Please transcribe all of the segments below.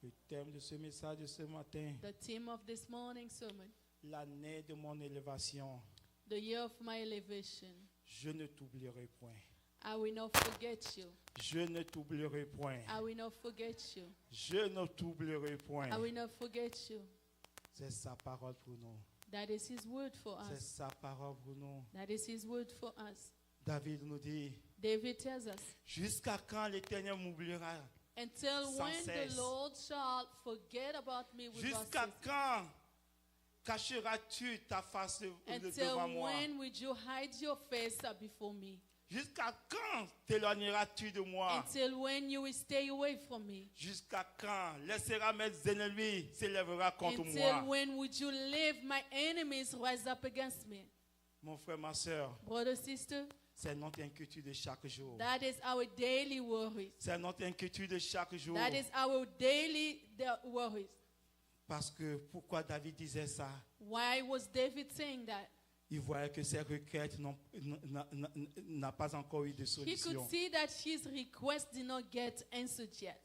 Le thème de ce message de ce matin, The theme of this morning's sermon, l'année de mon élévation. the year of my elevation. Je ne t'oublierai point. I will not forget you. Je ne t'oublierai point. I will not forget you. Je ne t'oublierai point. I will not forget you. C'est sa parole pour nous. That is his word for C'est us. sa parole pour nous. That is his word for us. David nous dit, David tells us, jusqu'à quand l'Éternel m'oubliera? until Sans when cesse. the Lord shall forget about me without Jusqu'à ceasing. quand cacheras-tu ta face Until devant moi? when would you hide your face before me? Jusqu'à quand t'éloigneras-tu de moi? Until when you will stay away from me? Jusqu'à quand laissera mes ennemis s'élèvera contre Until moi? when would you leave my enemies rise up against me? Mon frère, ma soeur, Brother, sister, c'est notre inquiétude de chaque jour. that is our daily worries. C'est notre inquiétude de chaque jour. That is our daily worries. Parce que pourquoi David disait ça? Why was David saying that? Il voyait que ses requêtes n'a pas encore eu de He solution. could see that his request did not get answered yet.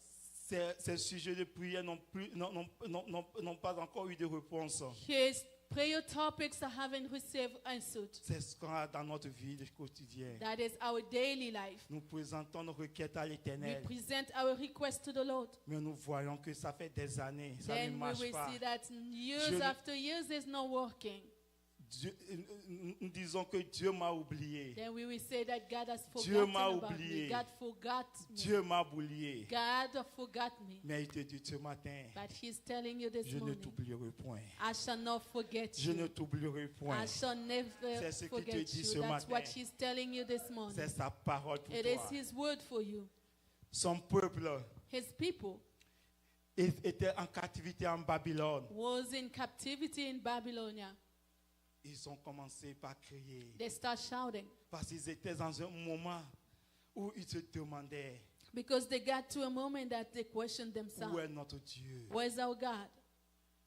Ses sujets de prière n'ont pas encore eu de réponse. His prayer topics haven't received answered. C'est ce qu'on a dans notre vie quotidienne. That is our daily life. Nous présentons nos requêtes à We l'Éternel, present our request to the Lord. mais nous voyons que ça fait des années, ça ne Then we marche will pas. see that years Je- after years is not working. Nous disons que Dieu m'a oublié. Then we will say that God has Dieu forgotten m'a about oublié. me. God forgot me. Dieu m'a oublié. God forgot me. Mais il te dit ce matin, But he's telling you this je ne morning, t'oublierai point. I shall not forget Je ne you. t'oublierai point. I shall never C'est ce qu'il te forget dit you. ce That's matin. what he's telling you this morning. C'est sa parole pour It is toi. his word for you. Son peuple His people était en captivité en Babylone. was in captivity in Babylonia. Ils ont commencé par crier. They start shouting Parce qu'ils étaient dans un moment où ils se demandaient, because they got to a moment that they questioned où themselves. est notre Dieu? Where's our God?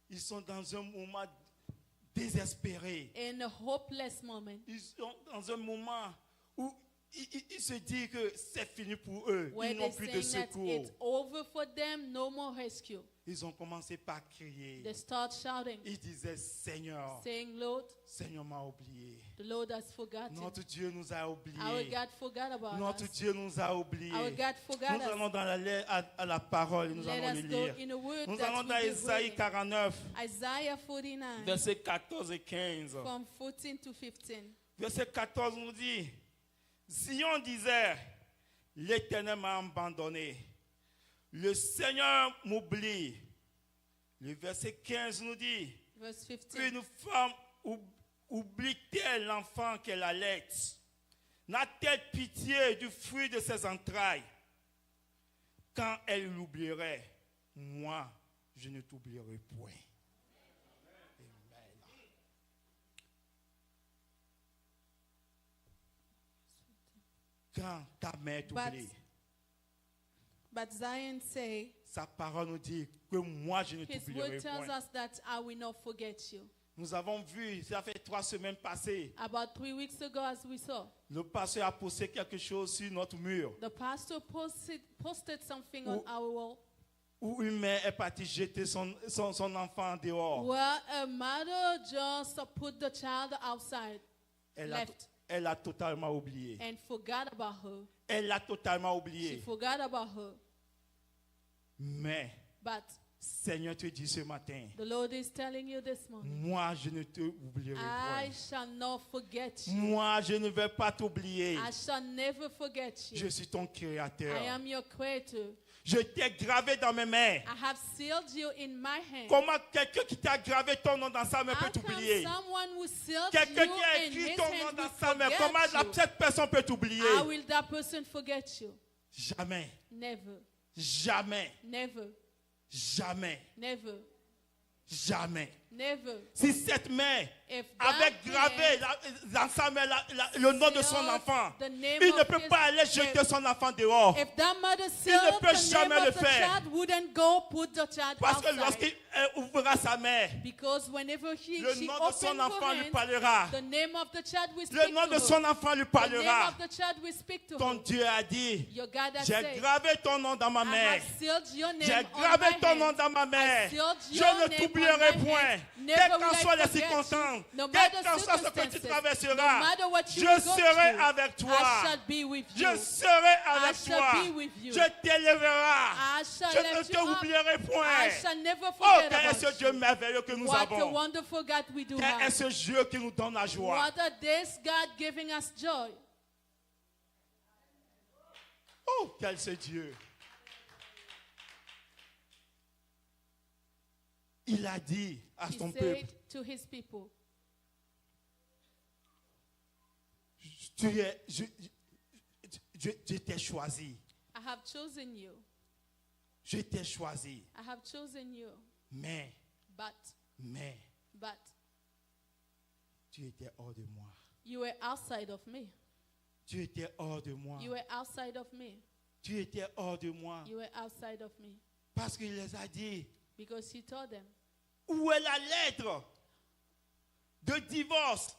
Ils sont dans un moment désespéré. In a hopeless moment Ils sont dans un moment où ils se disent que c'est fini pour eux. where Ils n'ont they're plus de saying that secours. it's over for them, no more rescue. Ils ont commencé par crier. They start shouting, Ils disaient, Seigneur, saying, Lord, Seigneur m'a oublié. the Lord has forgotten. Notre Dieu nous a Our oubliés. God forgot about Notre us. Dieu nous a oubliés. Our God forgot Nous allons us. dans à la parole et nous Let allons us le go lire. in a word Nous that allons we dans be Ésaïe reading. 49, Isaiah 49, versets 14 et 15. from 14 to 15. Verset 14 nous dit, Zion disait, l'Éternel m'a abandonné. Le Seigneur m'oublie. Le verset 15 nous dit, Verse 15. une femme oublie-t-elle l'enfant qu'elle allait? N'a-t-elle pitié du fruit de ses entrailles? Quand elle l'oublierait, moi, je ne t'oublierai point. Amen. Quand ta mère t'oublie, But Zion say, sa parole nous dit que moi, je ne his t'oublierai word tells point. us that I will not forget you. Nous avons vu, ça fait 3 semaines passées, About 3 weeks ago, as we saw, le pasteur a posté quelque chose sur notre mur. the pastor posted something on our wall Où une mère est partie jeter son enfant dehors. where a mother just put the child outside Elle a totalement oublié. and forgot about her. Elle l'a totalement She oublié. forgot about her. Mais, But Seigneur te dit ce matin, the Lord is telling you this morning, moi je ne te oublierai I point. shall not forget you. Moi je ne vais pas t'oublier. I shall never forget Je you. suis ton créateur. I am your creator. Je t'ai gravé dans mes mains. I have sealed you in my hand. Comment quelqu'un qui t'a gravé ton nom dans sa main peut How come t'oublier? someone who sealed Quelqu'un you qui a in écrit his ton nom hand dans will sa main, comment forget you? cette personne peut t'oublier? How will that person forget you? Jamais, Never, jamais, never, jamais, never, jamais. Never. Si cette mère If avait that gravé dans sa main le nom de son enfant, il ne peut pas aller jeter son enfant dehors. If that mother ne sealed peut the jamais name le of the faire. child, wouldn't go put the child Parce que outside. lorsqu'il ouvrira sa mère, Because whenever she le nom de son opened her enfant lui hands, parlera. the name of the child will Le speak nom to de her. son enfant lui The name parlera. of the child will speak to Ton her. Dieu a dit, Your God has j'ai said, gravé ton nom dans ma I main. have sealed your name J'ai on gravé my ton nom hand. dans ma main. I sealed Je your ne name t'oublierai on my point. hand. Quelles Never qu'en will soient I les forget you. circonstances, No quelles matter qu'en soit ce que tu circumstances, traverseras, no matter what you je will go serai through, avec toi. I shall be with you. Je serai I avec shall toi. be with you. Je t'élèverai. I shall Je ne lift te you up. oublierai I point. shall never Oh, forget quel est ce about Dieu you. merveilleux que nous What a avons. wonderful God we do Quel est have. ce Dieu qui nous donne la joie. What a this God giving us joy. Oh, quel est ce Dieu. Il a dit à He son said peuple, to his people, je t'ai choisi. I have chosen you. Je t'ai choisi. I have chosen you. Mais, But tu étais hors de moi. you were outside of me. Tu étais hors de moi. You were outside of me. Tu étais hors de moi. You were outside of me. Parce qu'il les a dit, Because he told them, où est la lettre de divorce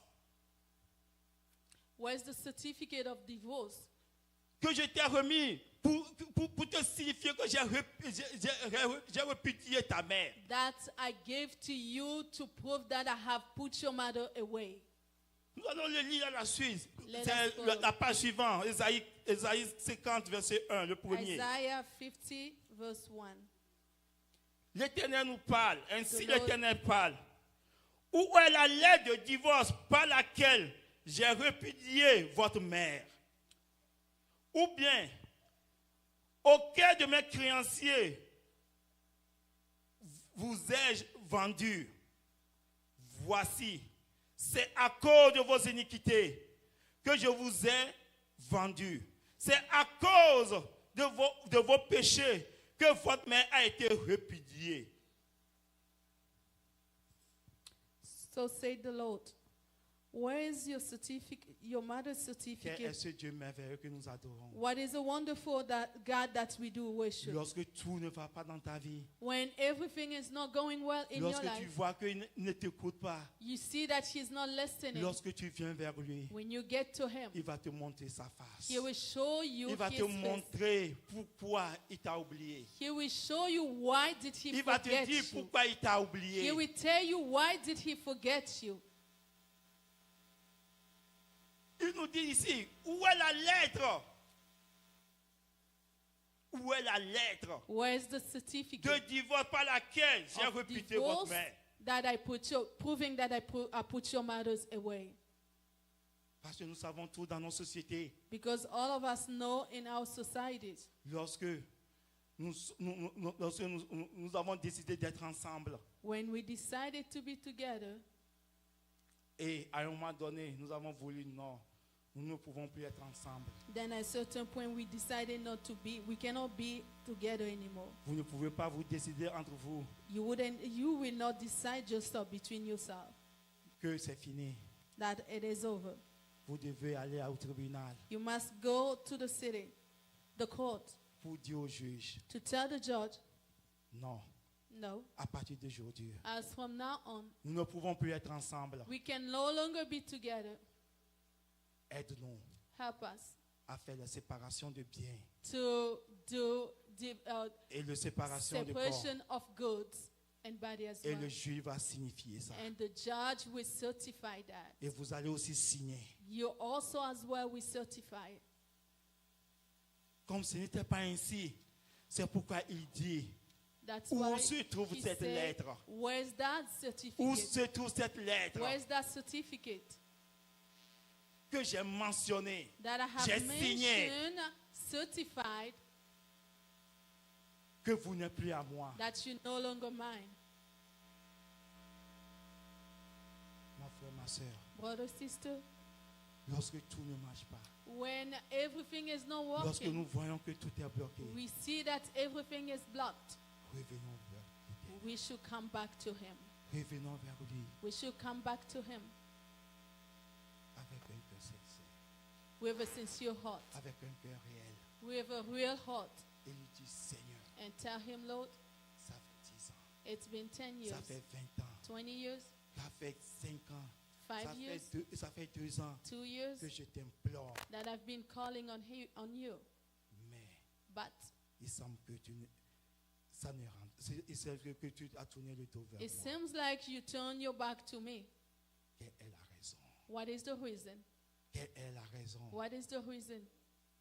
where's the certificate of divorce que je t'ai remis pour te signifier que j'ai répudié ta mère? that I gave to you to prove that I have put your mother away? Nous allons le lire à la suite. Let C'est us follow. la page suivante, Ésaïe 50, verset 1, le premier. Isaiah 50, verse 1. L'Éternel nous parle, ainsi The Lord- l'Éternel parle. Où est la lettre de divorce par laquelle j'ai répudié votre mère? Ou bien, auquel de mes créanciers vous ai-je vendu? Voici, c'est à cause de vos iniquités que je vous ai vendu. C'est à cause de vos péchés que votre mère a été répudiée. So said the Lord, where is your certificate, your mother's Quel est certificate? ce Dieu merveilleux que nous adorons? What is a wonderful God that we do worship? Lorsque tout ne va pas dans ta vie, When everything is not going well in your lorsque tu life, vois qu'il ne t'écoute pas, you see that he's not listening. lorsque tu viens vers lui, When you get to him, il va te montrer sa face. he will show you Il va his te face. montrer pourquoi il t'a oublié. He will show you why did he Il va te forget dire you. pourquoi il t'a oublié. He will tell you why did he forget you. Il nous dit ici, où est la lettre? Où est la lettre Where's the de certificate divorce par laquelle j'ai of répudié votre divorce mère? that I put your, proving that I put your mothers away? Parce que nous savons tous dans nos sociétés, Because all of us know in our societies, lorsque nous avons décidé d'être ensemble, when we decided to be together, et à un moment donné, nous avons voulu, non, nous ne pouvons plus être ensemble. then at a certain point we decided not to be, we cannot be together anymore. Vous ne pouvez pas vous décider entre vous You will not decide yourself between yourself que c'est fini. that it is over. Vous devez aller au tribunal You must go to the city, the court, pour dire au juge, to tell the judge, non, no, à partir d'aujourd'hui, as from now on, nous ne pouvons plus être ensemble. we can no longer be together. Aide-nous Help us à faire la séparation de biens to do the et la séparation de corps. separation of goods and body as Et well. le juge va signifier ça. And the judge will certify that. Et vous allez aussi signer. You also as well will certify it. Comme ce n'était pas ainsi, c'est pourquoi il dit, That's où why se trouve he cette said, lettre? where's that Où certificate? se trouve cette lettre Where's that certificate que j'ai mentionnée? that I J'ai have signé. mentioned, certified, Que vous n'êtes plus à moi. that you no longer mine? Mon frère, ma soeur, Brother, sister, lorsque tout ne marche pas, when everything is not lorsque working, nous voyons que tout est bloqué, we see that everything is blocked. revenons vers l'Éternel. We should come back to him. Revenons vers lui We should come back to him avec un cœur sincère, with a sincere heart, avec un cœur réel. with a real heart, Et lui dit, Seigneur, and tell him, Lord, ça fait 10 ans, it's been 10 years, ça fait 20 ans, 20 years, ça fait 5 ans, 5 years, ça fait 2 ans 2 years que je t'implore. that I've been calling on you. Mais But il semble que ça ne rentre. Il semble que tu as tourné le dos vers it moi. seems like you turn your back to me. Quelle est la raison? What is the reason? Quelle est la raison? What is the reason?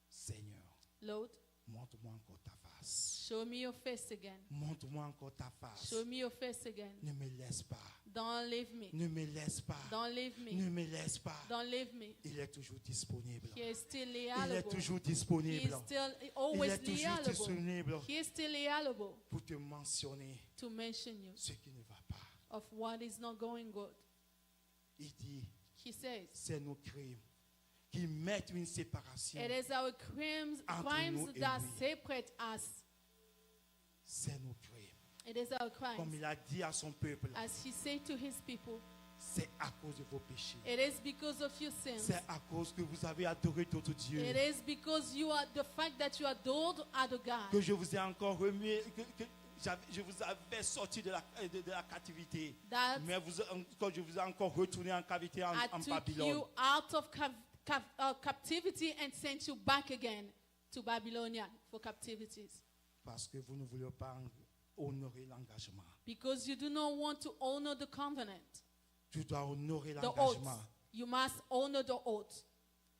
Seigneur, Lord, montre-moi encore ta face. show me your face again. Montre-moi encore ta face. Show me your face again. Ne me laisse pas. Don't leave me. Ne me laisse pas. Don't leave Ne me. me laisse pas. Don't leave me. Il est toujours disponible. He is still Il est available. toujours He is disponible. still Il always est toujours available. disponible He is still available pour te mentionner to mention you ce qui ne va pas. of what is not going good. Il dit, He says, c'est nos crimes qui mettent une séparation. it is our crimes Entre nous et that lui. separate us. C'est nos crimes. It is our Comme crimes. il a dit à son peuple, As he said to his people, c'est à cause de vos péchés. it is because of your sins. C'est à cause que vous avez adoré d'autres dieux. It is because you are the fact that you adored other Que gods. je vous ai encore remis, que je vous avais sorti de la captivité. That Mais quand je vous ai encore retourné en captivité en I took Babylone. you out of captivity and sent you back again to Babylonia for captivities. Parce que vous ne voulez pas honorer l'engagement. Because you do not want to honor the covenant, Tu dois honorer the oath. l'engagement. You must honor the oath.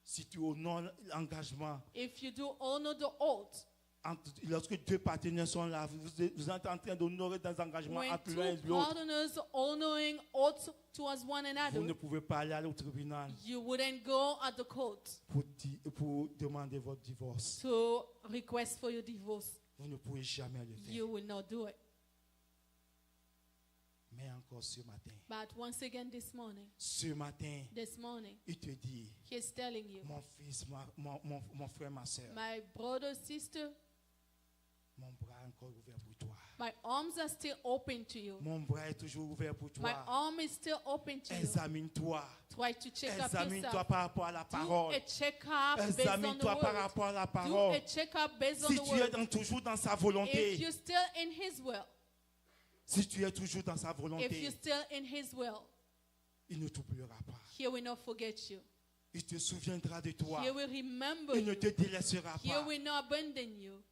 Si tu honores l'engagement, If you do honor the oath, lorsque deux partenaires sont là, vous êtes en train d'honorer des engagements when entre two l'un et l'autre. partners honoring oaths towards one Vous another, ne pouvez pas aller au tribunal you wouldn't go at the court pour demander votre divorce. to request for your divorce. Vous ne pouvez jamais le faire. You will not do it. Mais encore ce matin, But once again this morning, il te dit, he's telling you, mon fils, mon frère, ma soeur, my brother, sister, mon bras est encore ouvert pour toi. my arms are still open to you. Mon bras est toujours ouvert pour My toi. arm is still open to you. Examine-toi. Try to check up Examine-toi yourself. par rapport à la Do parole. a check-up based on the Examine-toi par word. rapport à la Do parole. a check-up based on Si the tu es word. toujours dans sa If volonté, you're still in his will, si tu es toujours dans sa if volonté, you're still in his will, il ne t'oubliera pas. he will not forget you. Il te souviendra de toi. He will remember Il ne you. te délaissera He pas. will not abandon you.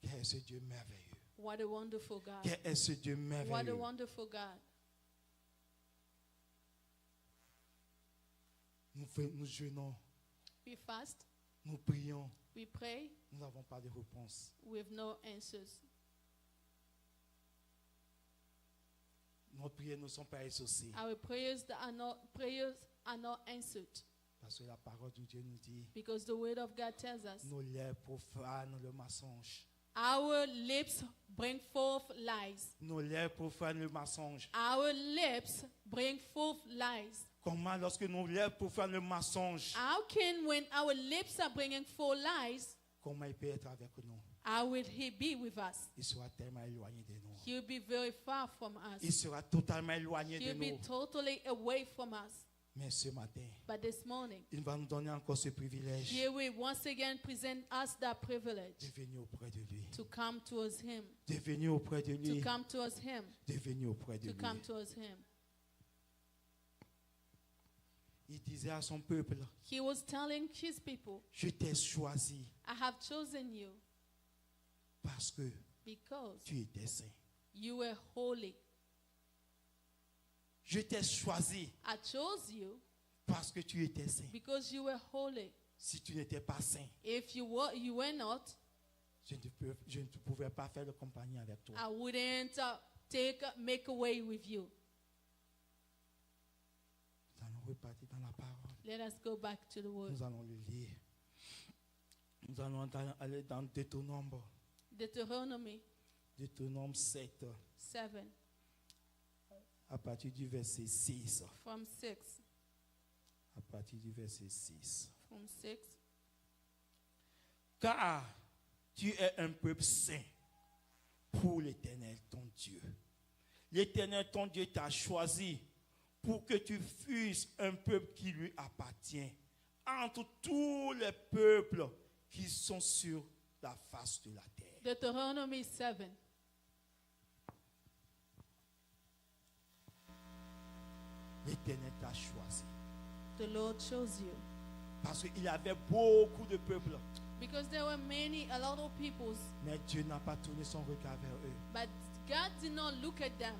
Quel est ce Dieu merveilleux? What a wonderful God. Quel est ce Dieu What a merveilleux? wonderful God. Nous jeûnons, We fast, nous prions, we pray, nous n'avons pas de réponse. with no answers. Nos prières ne sont pas exaucées. Our prayers are not answered. Parce que la parole de Dieu nous dit, Because the word of God tells us, nos lèvres profanent le mensonge. our lips bring forth lies. Nos lèvres profanent le mensonge. Our lips bring forth lies. Comment lorsque nos lèvres profanent le mensonge, How can, when our lips are bringing forth lies, comment il peut être avec nous? how will he be with us? Il sera tellement éloigné de nous. He'll be very far from Il us. sera totalement éloigné de He'll be nous. totally away from us. Mais ce matin, But this morning, il va nous donner encore ce privilège here we once again present us that privilege de venir auprès de lui. to come towards him, De venir auprès de to lui. come towards him, De venir auprès de to come lui. towards him. Il disait à son peuple, He was telling his people, je t'ai choisi I have chosen you parce que because tu étais saint. you were holy. Je t'ai choisi I chose you parce que tu étais saint. because you were holy. Si tu n'étais pas saint, If you were not, je ne pouvais pas faire de compagnie avec toi. I wouldn't make away with you. Nous allons repartir dans la parole. Let us go back to the word. Nous allons le lire. Nous allons aller dans Deutéronome. Deuteronomy Deutéronome 7, 7 à partir du verset 6. from 6. À partir du verset 6. From 6. Car tu es un peuple saint pour l'Éternel, ton Dieu. L'Éternel, ton Dieu, t'a choisi pour que tu fusses un peuple qui lui appartient entre tous les peuples qui sont sur la face de la terre. Deuteronomy 7. L'Éternel t'a choisi The Lord chose you. parce qu'il y avait beaucoup de peuples, Because there were a lot of peoples, mais Dieu n'a pas tourné son regard vers eux. but God did not look at them.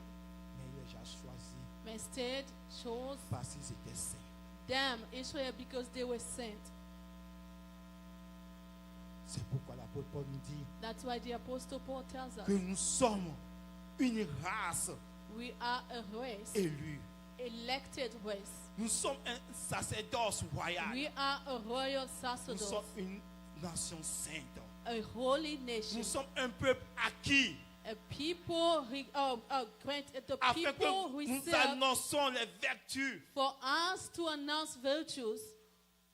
Mais il les a choisis But instead, chose parce qu'ils étaient saints. them, Israel, because they were sent. C'est pourquoi l'apôtre Paul nous dit That's why the Apostle Paul tells que us nous sommes une race we are a race, élue. elected race. Nous sommes un sacerdoce royal. We are a royal Nous sacerdoce, sommes une nation sainte. a holy nation, Nous sommes un peuple acquis a people, the afin people que we nous serve, annonçons les vertus for us to announce virtues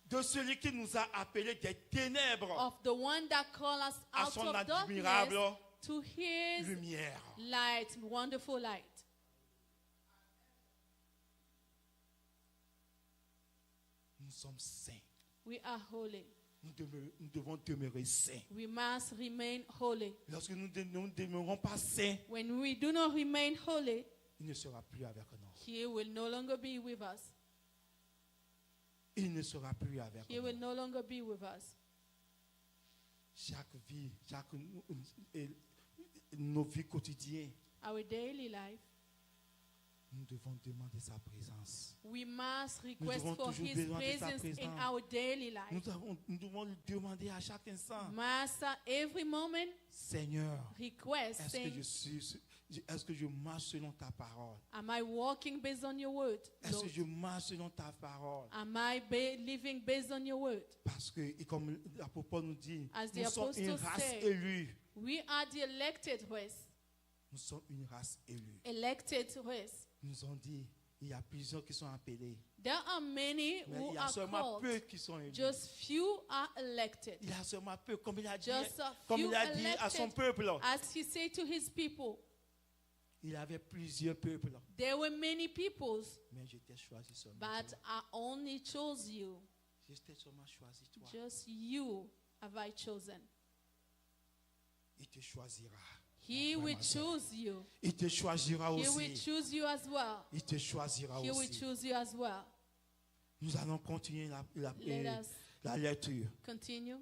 de celui qui nous a appelés des ténèbres of the one that called us à out son of admirable darkness to his lumière. light, wonderful light. Nous sommes saints. We are holy. Nous devons demeurer saints. We must remain holy. Lorsque nous ne demeurons pas saints, When we do not remain holy, il ne sera plus avec nous. he will no longer be with us. Il ne sera plus avec He will nous. no longer be with us. Chaque vie, nos vies quotidiennes, Our daily life, nous devons demander sa présence. we must request devons for toujours his besoin de sa presence in présence. our daily life. Nous devons lui demander à chaque instant, Master, every moment, Seigneur, request, saying, est-ce que je marche selon ta parole? am I walking based on your word? Est-ce Lord? que je marche selon ta parole? Am I living based on your word? Parce que, et comme l'apôtre Paul nous dit, As the nous sommes une apostle race said, élue. We are the elected race. Nous sommes une race élue. Elected race. Nous ont dit, il y a plusieurs qui sont appelés, There are many mais who il y a are seulement called. peu qui sont élus. Just few are elected. Il y a seulement peu, comme il a dit, Just a comme few il a dit à son elected. peuple. As he said to his people, Il y avait plusieurs peuples, there were many peoples, mais je t'ai choisi seulement but toi. I only chose you. Je t'ai seulement choisi toi. Just you have I chosen. Il te choisira. He Frère, will ma sœur. choose you. Il te choisira He will aussi. choose you as well. Il te choisira He will aussi. choose you as well. Nous allons continuer Let us la lecture. continue.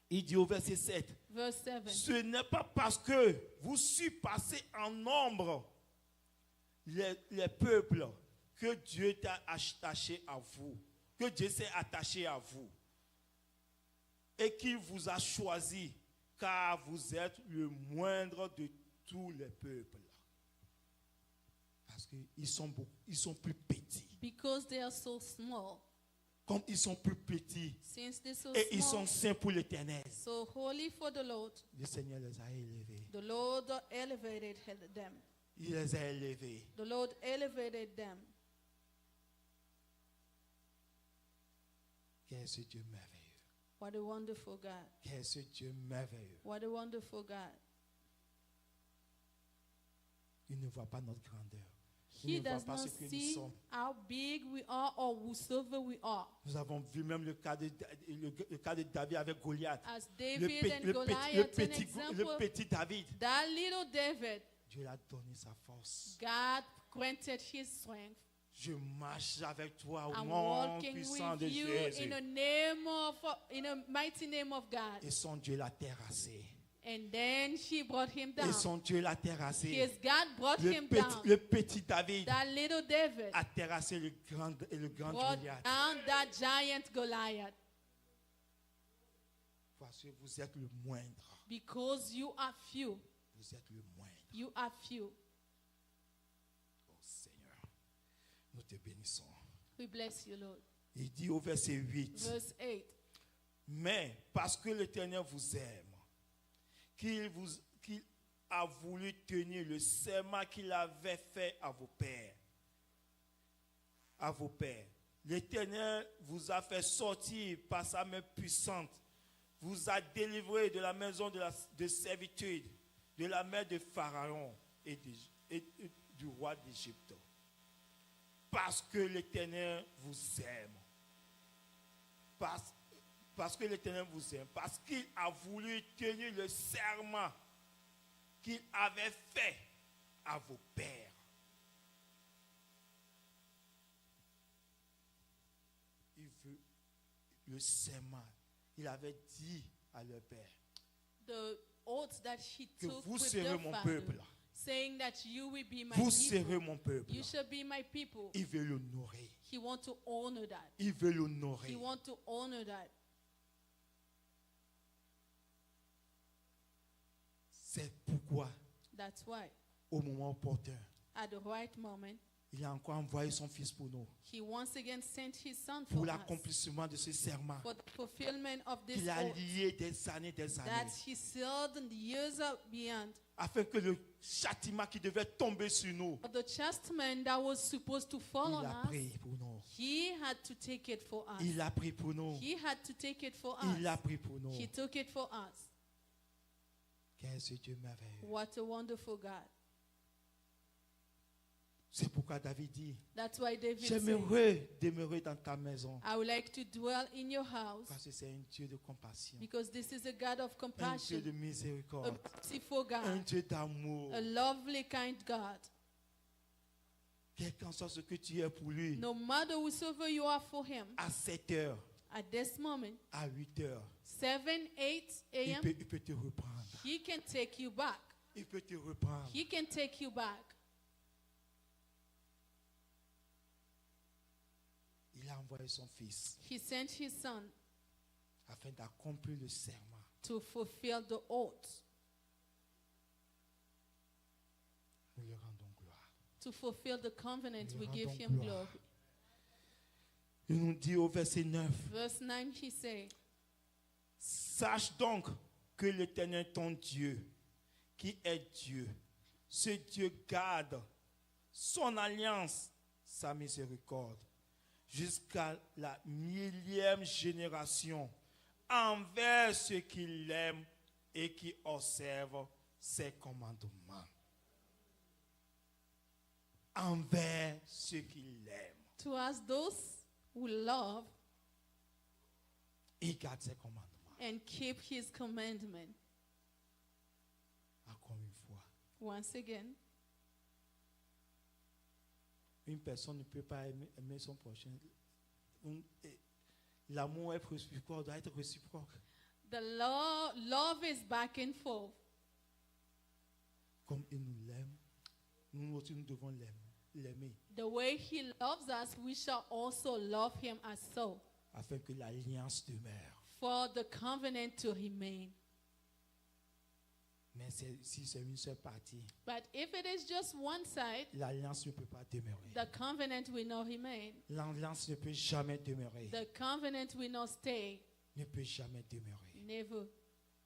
Il dit au verset 7, Verse 7. ce n'est pas parce que vous surpassez en nombre les peuples que Dieu t'a attaché à vous, que Dieu s'est attaché à vous et qu'il vous a choisi, car vous êtes le moindre de tous les peuples. Parce qu'ils sont plus petits. Because they are so small. Comme ils sont plus petits Since they're so et ils sont small, saints pour l'éternel, so holy for the Lord, le Seigneur les a élevés. the Lord elevated them. Il les a élevés. The Lord elevated them. Quel est ce Dieu merveilleux? What a wonderful God. Quel est ce Dieu merveilleux? What a wonderful God. Il ne voit pas notre grandeur. He Il ne voit does pas not ce que nous see sommes. how big we are or whosoever we are. Nous avons vu même le cas de David avec Goliath. As David and le Goliath, an example, petit David. that little David, Dieu lui a donné sa force. God granted his strength. Je marche avec toi au I'm nom walking puissant with de you Jésus. in a mighty name of God. Et son Dieu l'a terrassé. And then she brought him down. Et son Dieu l'a terrassé. His God brought him down. Le petit David That little David a terrassé le grand brought Goliath. down that giant Goliath. Parce que vous êtes le moindre. Because you are few. Vous êtes le moindre. You are few. Oh Seigneur, nous te bénissons. We bless you, Lord. Il dit au verset 8, Verse 8. mais parce que l'Éternel vous aime, qu'il a voulu tenir le serment qu'il avait fait à vos pères. À vos pères. L'Éternel vous a fait sortir par sa main puissante, vous a délivré de la maison de servitude de la mère de Pharaon et du roi d'Égypte. Parce que l'Éternel vous aime. Parce que l'Éternel vous aime. Parce qu'il a voulu tenir le serment qu'il avait fait à vos pères. Il veut le serment. Il avait dit à leur père The oath that he que took vous with serez their mon father, peuple. saying that you will be my Vous people. serez mon peuple. You shall be my people. Il veut l'honorer. He want to honor that. Il veut l'honorer. He want to honor that. C'est pourquoi, That's why, au moment opportun, at the right moment, il a encore envoyé son fils pour nous. he once again sent his son Pour for us, l'accomplissement de ce serment for the fulfillment of this qu'il a oath lié des années, that he sealed in the years beyond. afin que le châtiment qui devait tomber sur nous, But the chastisement that was supposed to fall il on a us, pris pour nous. he had to take it for us. Il a pris pour nous. He had to take it for Il a us. pris pour nous. He took it for us. Qu'est-ce que Dieu merveilleux. What a wonderful God. C'est pourquoi David dit, That's why David said, j'aimerais demeurer dans ta maison. I would like to dwell in your house Parce que c'est un Dieu de compassion, because this is a God of un Dieu compassion, de a miséricorde, merciful un God, Dieu d'amour. a lovely, kind God. Quel qu'en soit ce que tu es pour lui, No matter whosoever you are for him, à 7 heures, at this moment, à 8 heures, 7, 8 il a.m., peut te reprendre. he can take you back. Il peut te reprendre. He can take you back. Il a envoyé son fils He sent his son afin d'accomplir le serment. to fulfill the oath, Nous lui rendons gloire. to fulfill the covenant. Nous We lui give rendons him gloire. glory. Il nous dit au verset 9, Verse 9, he said, sache donc que l'Éternel ton Dieu, qui est Dieu, ce Dieu garde son alliance, sa miséricorde, jusqu'à la 1000e génération, envers ceux qui l'aiment et qui observent ses commandements. Envers ceux qui l'aiment. to us, those who love Il garde ses commandements. and keep his commandment. Encore une fois. Once again, Une personne ne peut pas aimer son prochain. L'amour est réciproque, doit être réciproque. the love is back and forth. Comme il nous l'aime, nous aussi nous devons l'aimer The way he loves us, we shall also love him as so, afin que l'alliance demeure. for the covenant to remain. Mais si c'est une seule partie, But if it is just one side, l'alliance ne peut pas demeurer. the covenant will not remain. L'alliance ne peut jamais demeurer. The covenant will not stay. Ne peut jamais demeurer. Never.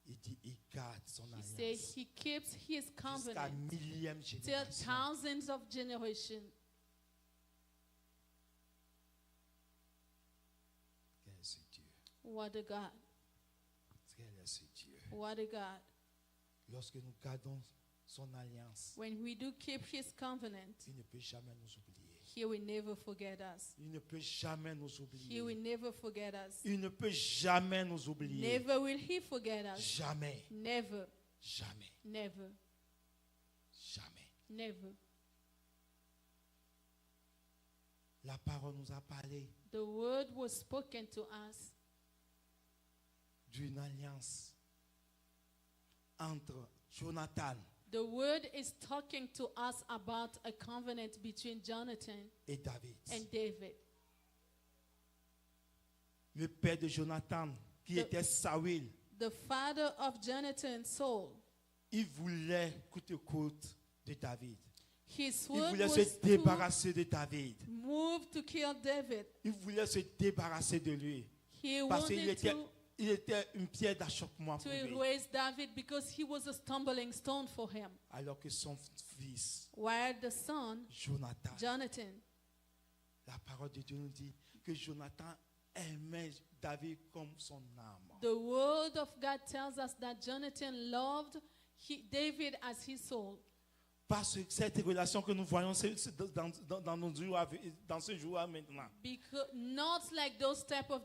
Il dit, il garde son He says alliance he keeps his jusqu'à covenant 1000e till génération. thousands of generations. Quel est ce Dieu? What a God. Quel est ce Dieu? What a God. Lorsque nous gardons son alliance, When we do keep his covenant, il ne peut jamais nous oublier. he will never forget us. Il ne peut jamais nous He oublier. will never forget us. Il ne peut jamais nous oublier. Never will he forget us. Jamais. Never, Jamais. never, Jamais. never. La parole nous a parlé The word was spoken to us d'une alliance entre Jonathan The word is talking to us about a covenant between Jonathan et David. and David. Le père de Jonathan, qui The- était Saül, The father of Jonathan, Saul, il voulait coûte que coûte de David. his Il word voulait was se to débarrasser de David. move to kill David. Il voulait se débarrasser de lui. He Parce qu'il wanted était, to il était une pierre d'achoppement pour lui. erase David because he was a stumbling stone for him. Alors que son fils, While the son, Jonathan, Jonathan, la parole de Dieu nous dit que Jonathan aimait David comme son âme. the word of God tells us that Jonathan loved David as his soul. Parce que cette relation que nous voyons dans nos jours, dans ce jour maintenant. Because not like those type of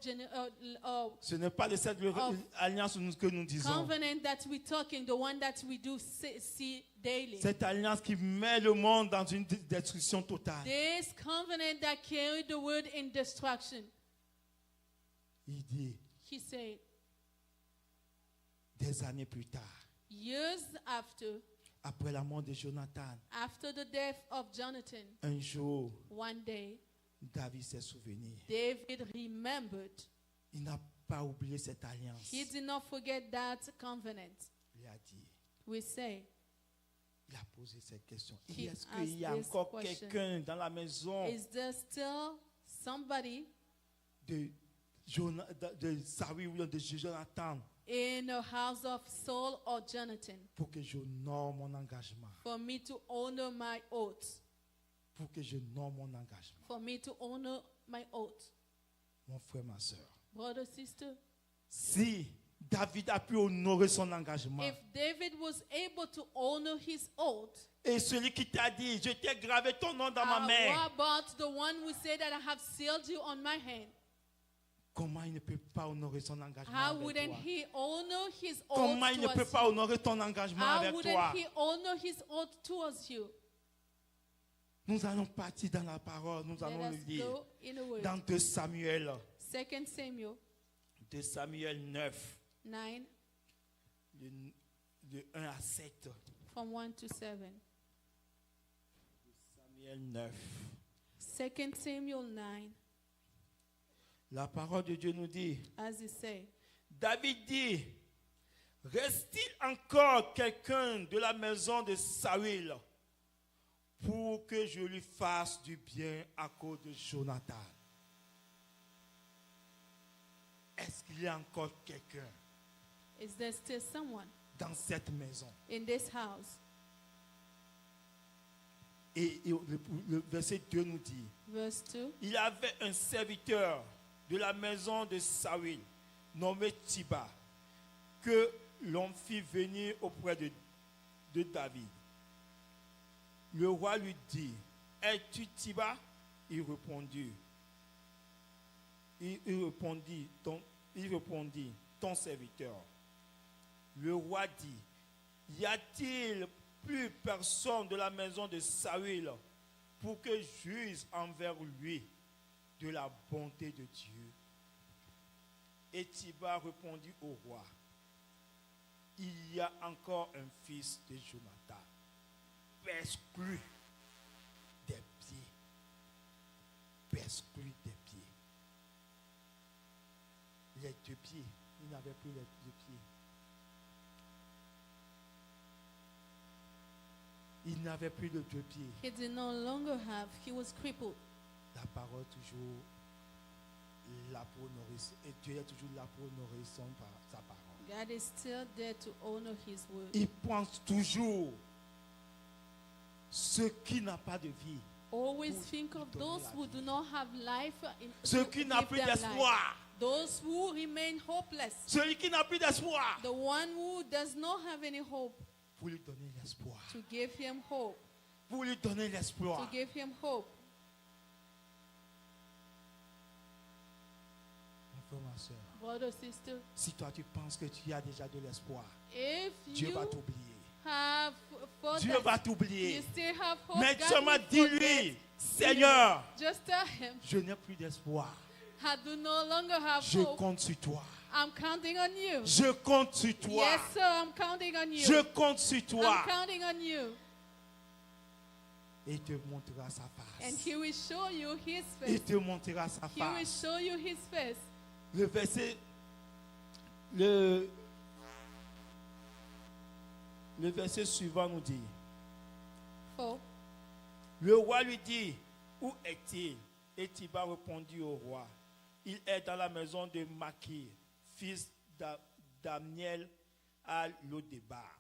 Ce n'est pas de cette alliance que nous disons. covenant that we talking, the one that we do see daily. Cette alliance qui met le monde dans une destruction totale. This covenant that carried the word in destruction. Il dit, He said, des années plus tard, years après la mort de Jonathan, after the death of Jonathan, un jour, one day, David s'est souvenu. David remembered. Il n'a pas oublié cette alliance. He did not forget that covenant. Il a dit, We say, il a posé cette question. He Est-ce qu'il y a asked this encore question. quelqu'un dans la maison is there still somebody de Saül ou de Jonathan in the house of Saul or Jonathan pour que j'honore mon engagement? for me to honor my oath? Pour que je honore mon engagement. For me to honor my oath. Mon frère, ma soeur. Brother, sister, Si David a pu honorer son engagement, if David was able to honor his oath, et celui qui t'a dit, je t'ai gravé ton nom dans ma what main, about the one who said that I have sealed you on my hand? comment il ne peut pas honorer son engagement How avec wouldn't toi? he honor his oath Comment il ne peut towards pas you? honorer ton engagement How avec wouldn't toi? he honor his oath towards you? Nous allons partir dans la parole, nous allons Let le us lire. go in a word. Dans 2 Samuel, 2 Samuel 2 Samuel 9, 9 de 1 à 7. from 1 to 7. Samuel 9. 2 Samuel 9, La parole de Dieu nous dit, as he say, David dit, reste-t-il encore quelqu'un de la maison de Saül pour que je lui fasse du bien à cause de Jonathan? Est-ce qu'il y a encore quelqu'un is there still someone dans cette maison? in this house? Et le verset 2 nous dit, Verse 2. il y avait un serviteur de la maison de Saül, nommé Tiba, que l'on fit venir auprès de David. Le roi lui dit, es-tu Tiba? Il répondit, ton serviteur. Le roi dit, y a-t-il plus personne de la maison de Saül pour que juge envers lui de la bonté de Dieu? Et Tiba répondit au roi, il y a encore un fils de Jonathan, perclus des pieds. Perclus des pieds. Les 2 pieds, il n'avait plus les 2 pieds. Il n'avait plus de 2 pieds. He did no longer have, he was crippled. La parole toujours là pour honorer, et Dieu est toujours là pour honorer sa parole. God is still there to honor his word. Il pense toujours ce qui n'a pas de vie, Always Pour think of lui donner those la who vie. do not have life in ceux qui n'ont give plus them life. d'espoir, Those who remain hopeless. celui qui n'a plus d'espoir, The one who does not have any hope, pour lui donner l'espoir, to give him hope. pour lui donner To l'espoir. give him hope. Mon frère, ma soeur, Brother, sister, si toi tu penses que tu as déjà de l'espoir, if Dieu you va t'oublier. have for Dieu that, va you t'oublier. still have hope. Mais God seulement will dis-lui, forget. Seigneur, Just tell him, je n'ai plus d'espoir. I do no longer have Je hope. compte sur toi. I'm counting on you. Je compte sur toi. Yes, sir, I'm counting on you. Je compte sur I'm toi. counting on you. Et il te montrera sa And face. he will show you his Il face. te montrera sa He will face. show you his face. Le verset, le verset suivant nous dit, 4. le roi lui dit, où est-il? Et Tiba répondit au roi, il est dans la maison de Makir, fils d'Amiel à Lodébar.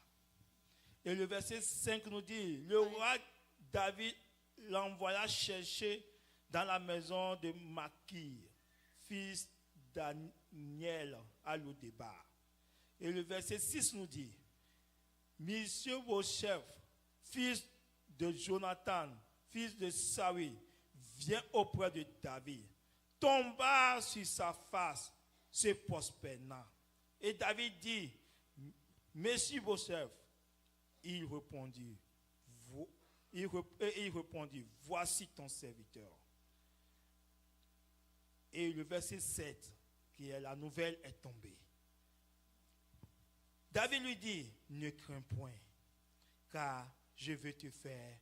Et le verset 5 nous dit, le roi David l'envoya chercher dans la maison de Makir, fils d'Amiel à Lodébar. Et le verset 6 nous dit, Monsieur vos chefs, fils de Jonathan, fils de Saül, vient auprès de David, tomba sur sa face, se prosterna. Et David dit, Messieurs vos chefs, il répondit, voici ton serviteur. Et le verset 7, qui est la nouvelle, est tombée. David lui dit, ne crains point, car je veux te faire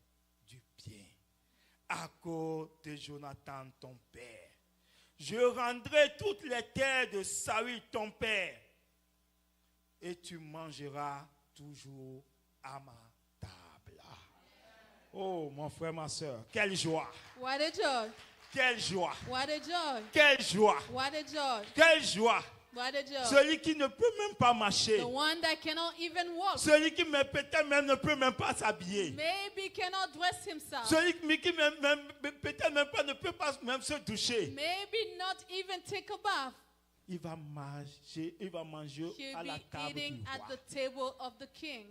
du bien. À cause de Jonathan, ton père, je rendrai toutes les terres de Saül, ton père, et tu mangeras toujours à ma table. Oh, mon frère, ma soeur, quelle joie! What a joy. Quelle joie! What a joy. Quelle joie! What a joy. Quelle joie! What a joy. Celui qui ne peut même pas marcher, The one that cannot even walk. celui qui peut-être même ne peut même pas s'habiller, Maybe cannot dress himself. celui qui peut-être même pas ne peut pas même se doucher. Maybe not even take a bath. Il va manger He'll à la be table eating du at roi. the table of the king.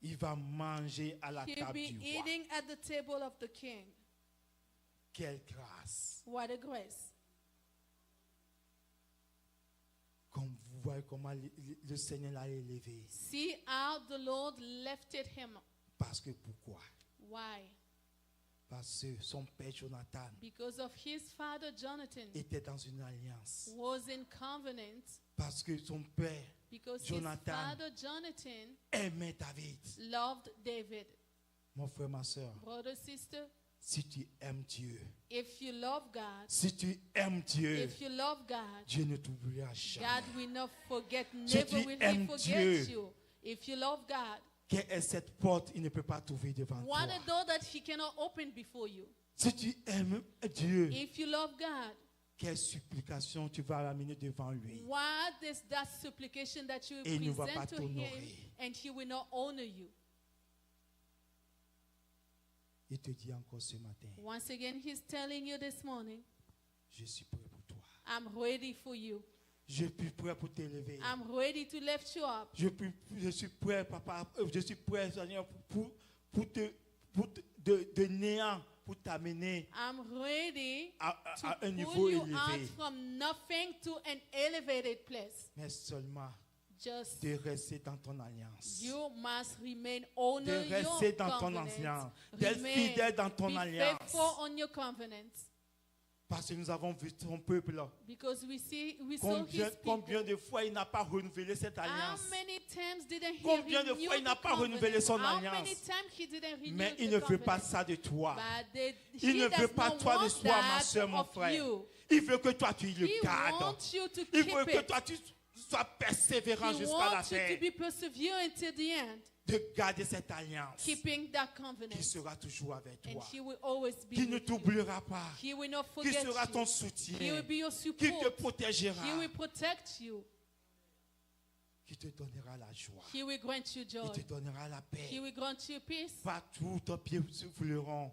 Il va manger à la He'll table be du roi. eating at the table of the king. Quelle grâce! What a grace. Comme vous voyez comment le Seigneur l'a élevé. See how the Lord lifted him. Parce que pourquoi? Why? Parce que son père Jonathan Because of his father Jonathan était dans une alliance. was in covenant. Parce que son père Because Jonathan his father Jonathan aimait David. loved David. Mon frère, ma soeur, Brother, sister, si tu aimes Dieu, if you love God, si tu aimes Dieu, if you love God, Dieu ne t'oubliera jamais. God will not forget, Si never tu will he aimes forget Dieu, you. If you love God, Quelle est cette porte il ne peut pas trouver devant what toi? a door that he cannot open before you. Si tu aimes Dieu, If you love God, quelle supplication tu vas amener devant lui? what is that supplication that you Et il ne va pas present to him t'honorer. and he will not honor you? Il te dit encore ce matin, Once again, he's telling you this morning, je suis prêt pour toi. I'm ready for you. Je suis prêt pour t'élever. I'm ready to lift you up. Je suis prêt, papa. Je suis prêt, Seigneur, de néant, pour t'amener I'm ready à to un niveau pull you out élevé. from nothing to an elevated place. Mais seulement Just de rester dans ton alliance. you must remain honor De your rester dans ton covenant. alliance. D'être Remain, fidèle dans ton be alliance. faithful on your covenant. Parce que nous avons vu ton peuple. Because we saw his Combien people. de fois il n'a pas renouvelé cette How alliance? many times didn't he Combien de renew fois il n'a the pas renouvelé covenant? son How many alliance? times he didn't renew Mais the il ne veut pas covenant? ça de toi. But Il he ne does veut pas not toi de want soi, ma that soeur, mon of frère. you. Il veut que toi tu le He gardes. wants you to Il keep veut que it. toi tu sois persévérant He jusqu'à la wants you fin. to be perseverant till the end, De garder cette alliance keeping that covenant. qui sera toujours avec And toi. he will always be Qui ne with you. t'oubliera pas. He will not Qui forget sera ton you. soutien. He will be your Qui te support. protégera. He will protect you. Qui te donnera la joie. He will grant you Il joy. te donnera la He paix. will grant you peace. Partout ton pied souffleront,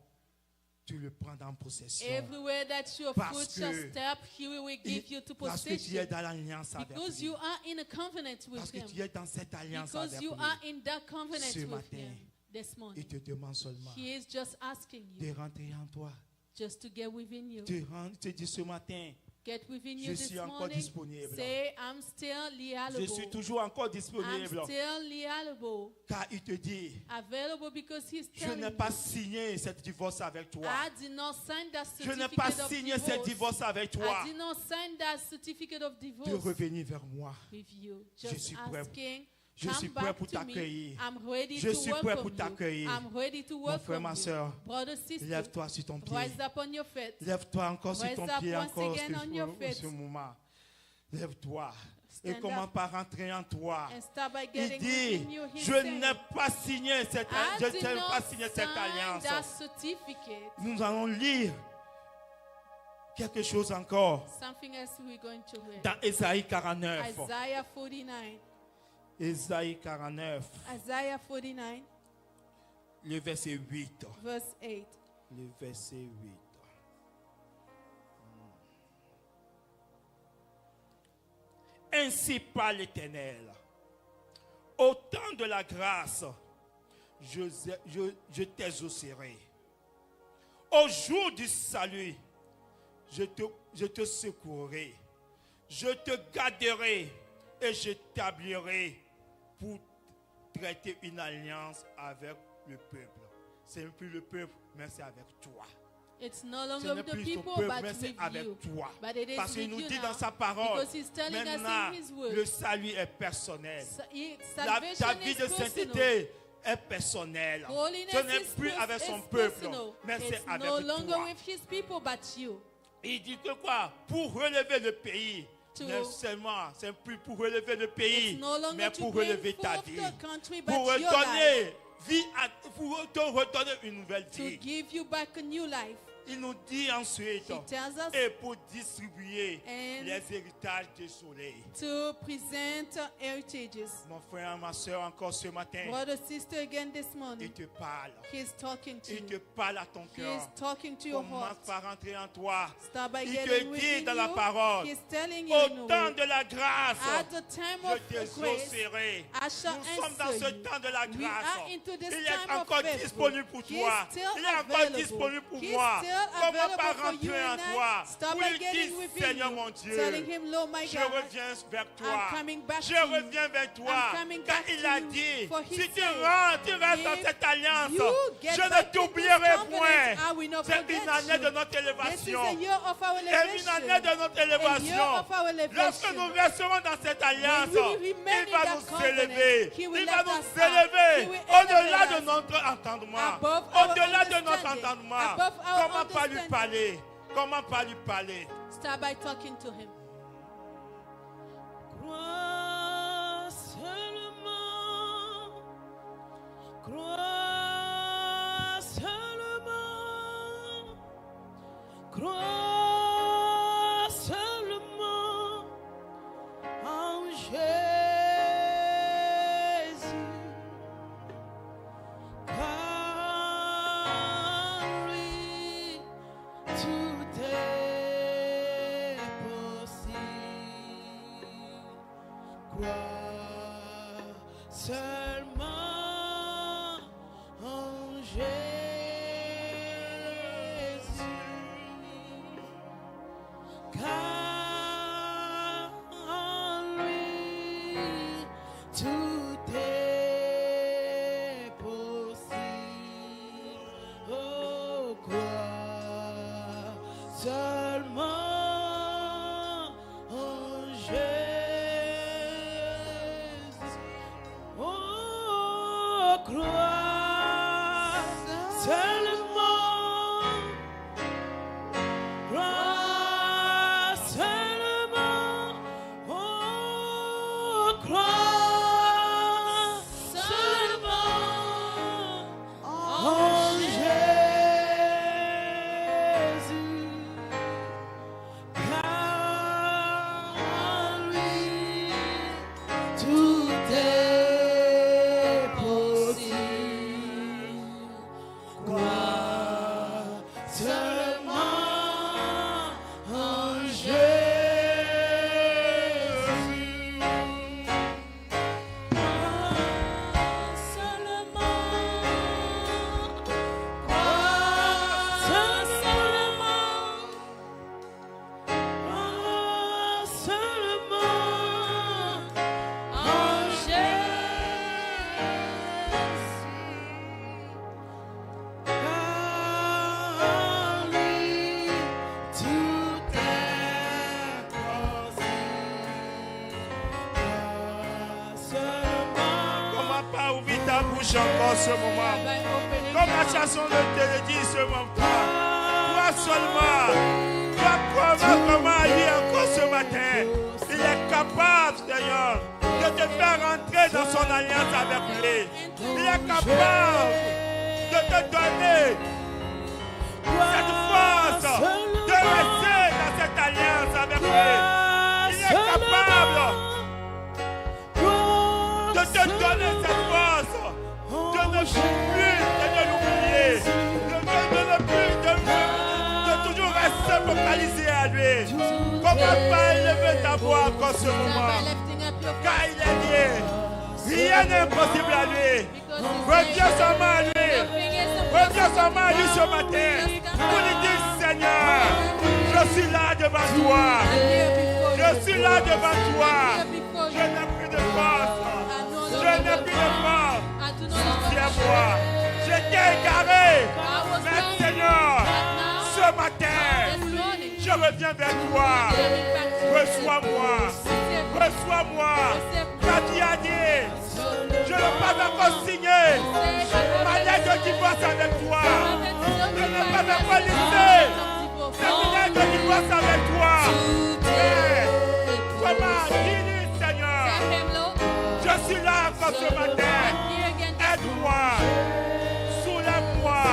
tu le prends en possession. Everywhere that your Parce foot shall que step, he will give you to Parce que tu es possession. dans l'alliance avec Because lui. you are in a covenant with Parce que him. tu es dans cette alliance Because avec you lui. are in that covenant Ce with matin, him this Il morning. te demande seulement He is just asking de you rentrer en toi. just to get within you. Il te dit ce matin, Get within je you this suis encore morning. disponible. Say, I'm still Je suis liable. toujours encore I'm disponible. still liable. Car il te dit, Available because he's je telling n'ai you. pas signé cette divorce avec toi. I did not sign that Je n'ai pas certificate of signé cette divorce. divorce avec I toi. did not sign that certificate of De divorce revenir vers moi. with you. Je Just suis prêt. asking. Je Come suis prêt back pour to me. t'accueillir. I'm ready Je to suis prêt welcome pour you. t'accueillir. I'm ready to Mon frère, welcome ma you. soeur, Brother, sister, lève-toi sur ton pied. rise up on your feet. Lève-toi encore sur Rise ton up pied once encore again on your sur feet. ce moment. Lève-toi. Et Stand commence up par rentrer en toi. and start by Il getting dit, within you. He's je saying, n'ai pas signé cette, I je did n'ai not pas signé cette sign alliance. that certificate. Nous allons lire quelque chose encore Something else we're going to read. dans Ésaïe 49. Isaiah 49. Ésaïe 49, Isaiah 49, le verset 8. verse 8. Le verset 8. Ainsi parle l'Éternel. Au temps de la grâce, je t'exaucerai. Au jour du salut, je te secourrai. Je te garderai et j'établirai pour traiter une alliance avec le peuple. Ce n'est plus le peuple, mais c'est avec toi. It's no Ce longer n'est with the plus ton people, peuple, but mais c'est with avec you. toi. But it is Parce qu'il with nous you dit now, dans sa parole, because he's telling us maintenant, in his word. le salut est personnel. Ta Salvation vie is de personal. sainteté est personnelle. Holiness Ce n'est is plus avec son is peuple, personal. mais c'est It's avec no longer toi. with his people, but you. Il dit que quoi? Pour relever le pays. To- Non seulement, c'est plus pour relever le pays, It's no longer mais to pour bring relever ta forth vie. the country, but Pour your life. redonner vie, pour te redonner une nouvelle To vie. give you back a new life. Il nous dit ensuite, He tells us et pour distribuer And- les héritages désolés. to present heritages. Mon frère, ma soeur, encore ce matin, Brother, sister, again this il morning, te parle. he's talking to Il te you. parle à ton He cœur. is talking to your Commence heart. par rentrer en toi. Start by Il getting te dit within dans la you. parole, He's telling you au in the temps word, de la grâce, at the time je of grace, t'exaucerai. I shall Nous sommes dans answer ce you. temps de la We grâce. are into this Il time est of encore favor. disponible pour He is toi. still Il est encore available. disponible pour He moi. is still Comment available pas for you rentrer en and I? toi? Start Pour by lui getting dire, within Seigneur you, mon Dieu, telling him, Lord my je God, reviens vers toi. I'm coming back Je to you. reviens vers toi. I'm coming Car back il to a you. dit, For he si tu said, rentres, tu restes dans if cette alliance, you get je ne back in this t'oublierai covenant, point. I will not C'est forget une année you. de notre This is élévation. a year of our Et une elevation. année de notre A year élévation. of our Lorsque elevation. nous resterons dans cette alliance, When we remain il va in that nous covenant, élever. he will Il va lift nous us up. He élever will au-delà elevate de us notre entendement. above our Au-delà de notre understanding. entendement. Above our Comment pas lui understanding. parler? Comment pas lui parler? Start by talking to him. Crois seulement, crois seulement, crois seulement en Jésus, car lui tout est possible. Crois seulement en Jésus, car en lui tout est possible. Oh, crois seulement en Jésus. Oh, crois seulement, crois seulement, oh, crois seulement en Jésus, car en lui tout est possible. Crois seulement en Jésus. Crois seulement. Crois seulement. Crois seulement en Jésus. Car lui tout est possible. Crois seulement. Comment pas ouvrir ta bouche encore ce moment? By opening Comme la your chanson te le dit ce moment. Toi seulement. Toi comment aller encore ce matin. Il est capable, Seigneur, de te faire entrer dans son alliance avec lui. Il est capable de te donner cette force de rester dans cette alliance avec lui. Il est capable de te donner cette force, de ne plus l'oublier, de ne plus de toujours rester focalisé à lui. Comment pas élever ta voix encore ce Start moment? by lifting up your Car voice. il est dit, rien Rien n'est impossible à lui. Because he's Reviens seulement à lui. nothing is Reviens impossible. seulement à lui ce matin. Pour lui dire, Seigneur, je suis là devant toi. Je suis là devant toi. Je n'ai plus de force. Je n'ai plus de force. Viens-moi. J'étais égaré. Mais Seigneur, ce matin, je reviens vers toi. Reçois-moi. Reçois-moi. Ta vie a dit, je n'ai pas encore signé ma lettre de divorce avec toi. Je n'ai pas encore laissé cette lettre de divorce avec toi. Mais, comment dis-lui, Seigneur, je suis là encore ce matin. Aide-moi. Soulève-moi.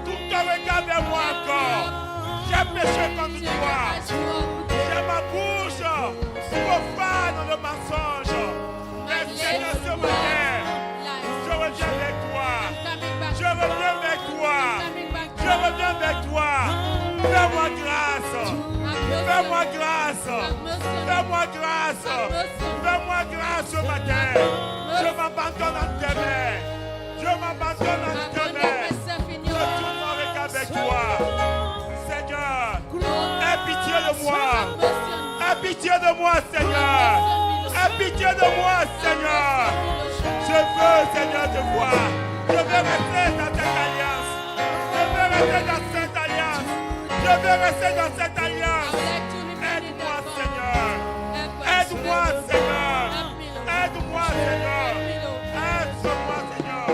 Tout ton regard vers moi encore. J'ai péché contre toi. J'ai ma bouche profane le mensonge. Mais Seigneur, ce matin, je reviens vers toi. Je reviens vers toi. Je reviens vers toi. Fais-moi grâce. Fais-moi grâce. Fais-moi grâce. Fais-moi grâce ce matin. Je m'abandonne en tes mains. Je m'abandonne en tes mains. Je tourne mon regard vers toi. Seigneur, aie pitié de moi. Aie pitié de moi, Seigneur. Aie pitié de moi, Seigneur. Je veux, Seigneur, te voir. Je veux rester dans cette alliance. Je veux rester dans cette alliance. Je veux rester dans cette alliance. Aide-moi, Seigneur. Aide-moi, Seigneur. Aide-moi, Seigneur. Aide-moi, Seigneur.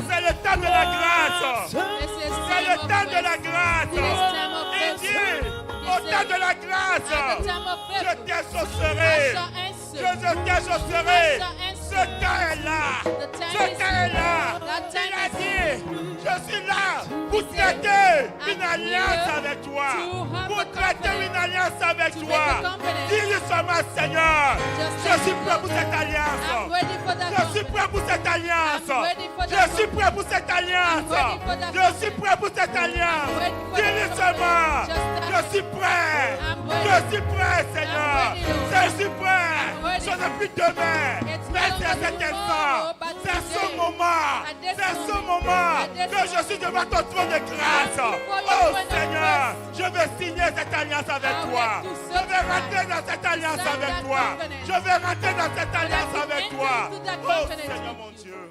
C'est le temps de la grâce. C'est le temps de la grâce. Il dit, au temps de la grâce, je t'exaucerai. Je t'exaucerai. Ce temps est là. Ce temps est là. Il a dit, je suis là pour traiter une alliance avec toi. Pour traiter une alliance avec toi. Dis-lui seulement, Seigneur, je suis prêt pour cette alliance. Je suis prêt pour cette alliance. Je suis prêt pour cette alliance. Je suis prêt pour cette alliance. Dis-lui seulement, je suis prêt. Je suis prêt, Seigneur. Je suis prêt. Je n'ai plus de main. Mais c'est cet instant. C'est ce moment. C'est ce moment que je suis devant ton trône de grâce. Oh Seigneur, je veux signer cette alliance avec toi. Je veux rentrer dans cette alliance avec toi. Je veux rentrer dans cette alliance avec toi. Oh Seigneur mon Dieu,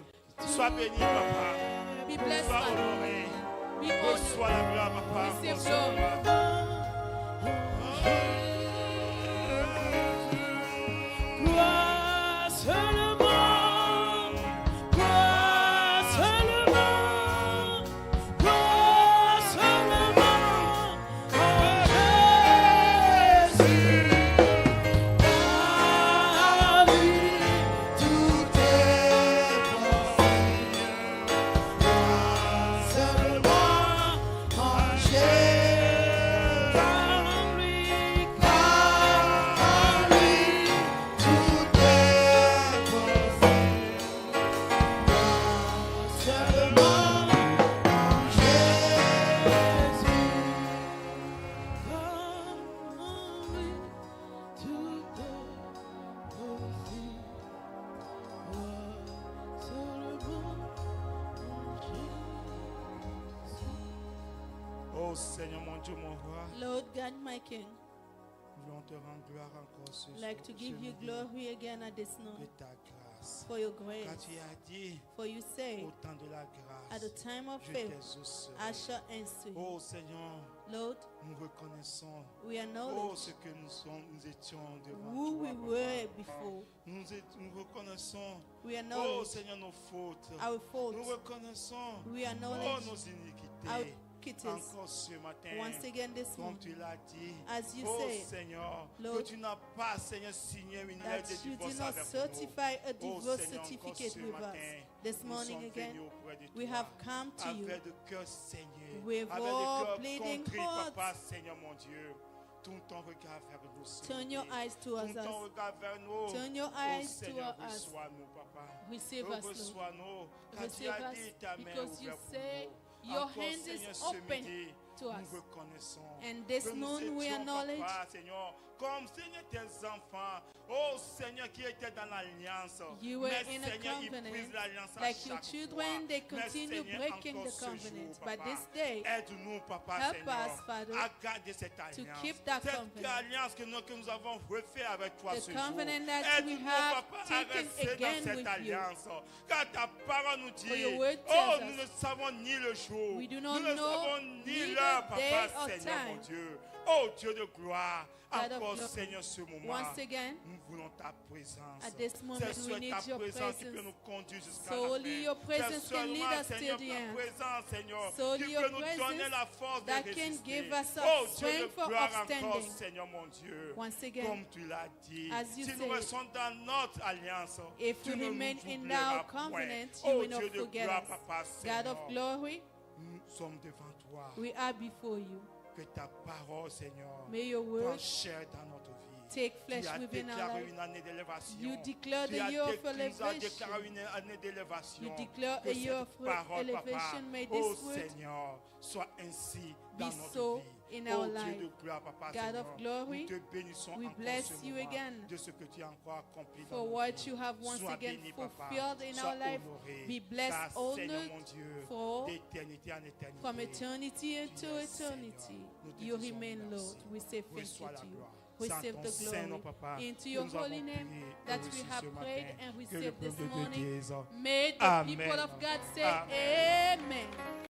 sois béni, papa. Sois honoré. Reçois la gloire, papa. Reçois la gloire. Gloire seulement, gloire seulement, gloire seulement en Jésus. Par lui, tout est possible. Gloire seulement en Jésus. Par lui, tout est possible. Seulement en Jésus. Tout est possible. Oh Seigneur mon Dieu, mon roi, Lord God, my King, nous voulons te rendre gloire encore ce I'd like to give you glory again at this de night ta grâce. grâce. for your Quand grace. tu as dit, For you say, au temps de la at the grâce, time of je faith, t'exaucerai. I shall answer you. Oh Seigneur, Lord, nous reconnaissons we oh, acknowledge ce que nous étions devant who toi, we Papa. were before. Nous reconnaissons, We oh acknowledge Seigneur, nos fautes. our Nous faults. reconnaissons, We oh, acknowledge nos our iniquités. iniquities. Encore ce matin, Once again this comme morning, tu l'as dit, as you oh said, Seigneur, Lord, que tu n'as pas, Seigneur, signé une lettre that de you did divorce not avec nous. certify a Oh divorce Seigneur, encore certificate ce with us. matin, This nous morning sommes again, venus auprès de we toi, have come to you avec le cœur saigné, with avec all le cœur bleeding contrit, hearts. Papa, Seigneur mon Dieu. Tourne ton regard vers nous, Seigneur. Turn your eyes towards Tourne ton us. regard vers nous. Turn your Oh eyes Seigneur, toward us. reçois-nous, Papa. Receive us, Lord. Reçois-nous. Quand tu Receive as us dit ta main because you ouverte pour say nous. your Encore, hand Seigneur, is ce open midi, to nous us. reconnaissons And this que nous noon we étions, acknowledge Papa, Seigneur, comme Seigneur tes enfants, oh Seigneur qui étaient dans l'alliance. You were Mais in a Seigneur, ils covenant, brisent l'alliance à like your chaque children, fois. they Mais continue Seigneur, breaking encore the ce jour, covenant. Papa, But this day, aide-nous, Papa, help Seigneur, us, Father, à garder cette to alliance. keep that Cette covenant. alliance que nous avons refait avec toi The ce jour. covenant that we Aide-nous, have Papa, à taken rester again dans cette with you. alliance. Car ta parole nous dit, For your word oh, tells nous us, ne savons ni le jour, we do nous not ne know savons ni neither l'heure, day Papa, or Seigneur, mon time. Dieu. Oh, Dieu de gloire, God of encore, glory. Seigneur, ce moment, Once again, nous voulons ta présence. at this moment, C'est we sur need ta your présence qui presence. peut nous conduire jusqu'à Solely la your fin. presence C'est can lead seulement, us Seigneur, till the ta end. présence, Seigneur, Solely qui your peut nous donner presence la force de that can résister. give us a Oh, Dieu strength de for gloire, encore, upstanding. Seigneur, mon Dieu. Once again, Comme tu l'as dit, as you si nous said, restons dans notre alliance, if tu we ne nous remain in oublieras our point. covenant, you Oh, will not Dieu de forget gloire, us. Papa, God of Seigneur, glory, nous sommes devant toi. we are before you. Que ta parole, Seigneur, May your prenne word chair dans notre vie. take Tu flesh as within our déclaré life. une année d'élévation. You declare Tu the as year of déclaré elevation. une année d'élévation. You declare Que a year cette of parole, elevation. Papa, May oh this word Seigneur, soit ainsi dans be notre so vie. in Oh our Dieu life. de gloire, Papa, God Seigneur, of glory, nous te bénissons we encore bless ce you moment again de ce que tu as encore accompli dans for nos what vies. you have once Sois again béni, Papa. fulfilled in Sois our life. honoré. Be blessed, Car, Seigneur, honored mon Dieu, for d'éternité en éternité. from eternity Tu to es eternity. Seigneur. Nous te You disons remain, merci. Lord. We say thank you Reçois la to you. gloire. Receive C'est en ton the Saint nom, glory Papa, into que your nous avons holy name prié et that reçu we have ce prayed matin. and Que le received this peuple de Dieu morning. dise May the Amen. people of God say Amen. amen.